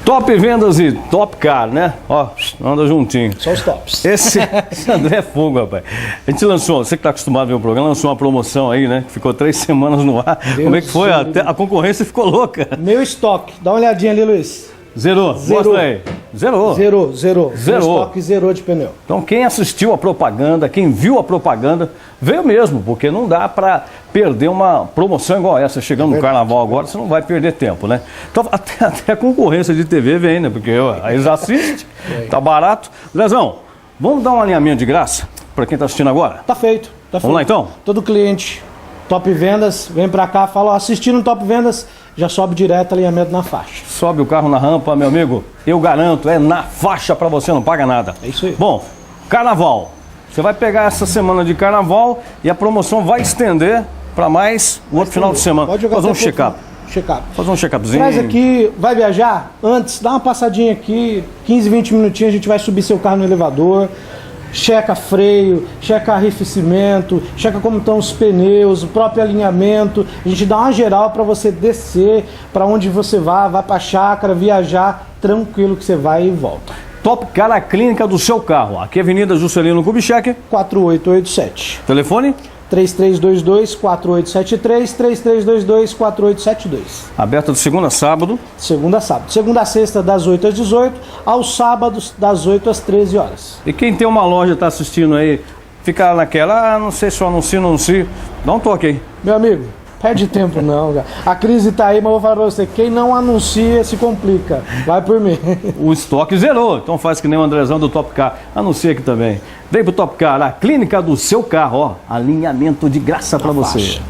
Top Vendas e Top Car, né? Ó, anda juntinho. Só os tops. Esse André é fogo, rapaz. A gente lançou, você que está acostumado a ver o programa, lançou uma promoção aí, né? Que ficou 3 semanas no ar. Como é que foi? A concorrência ficou louca. Meu estoque. Dá uma olhadinha ali, Luiz. Zerou. Mostra aí. Zerou. Zerou. Meu estoque zerou de pneu. Então quem assistiu a propaganda, quem viu a propaganda, veio mesmo, porque não dá para perder uma promoção igual essa. Chegando no carnaval agora, você não vai perder tempo, né? Então até a concorrência de TV vem, né? Porque aí eles assistem, tá barato. Lezão, vamos dar um alinhamento de graça para quem tá assistindo agora? Tá feito. Vamos lá então? Todo cliente Top Vendas, vem pra cá, fala, ó, assistindo Top Vendas, já sobe direto alinhamento na faixa. Sobe o carro na rampa, meu amigo, eu garanto, é na faixa pra você, não paga nada. É isso aí. Bom, carnaval. Você vai pegar essa semana de carnaval e a promoção vai estender para mais o outro final de semana. Pode jogar fazer um check-up. Fazer um check-upzinho. Traz aqui, vai viajar? Antes, dá uma passadinha aqui, 15, 20 minutinhos, a gente vai subir seu carro no elevador. Checa freio, checa arrefecimento, checa como estão os pneus, o próprio alinhamento. A gente dá uma geral para você descer para onde você vai para a chácara, viajar tranquilo que você vai e volta. Top Car, a clínica do seu carro. Aqui é Avenida Juscelino Kubitschek. 4887. Telefone? 3322-4873, 3322-4872. Aberta de segunda a sábado. Segunda a sábado. Segunda a sexta, das 8 às 18, aos sábados, das 8 às 13 horas. E quem tem uma loja está assistindo aí, fica naquela, não sei se eu anuncio, dá um toque aí. Meu amigo, perde tempo não, cara. A crise tá aí, mas eu vou falar pra você, quem não anuncia se complica. Vai por mim. O estoque zerou, então faz que nem o Andrezão do Top Car. Anuncia aqui também. Vem pro Top Car, a clínica do seu carro, ó. Alinhamento de graça para você. Faixa.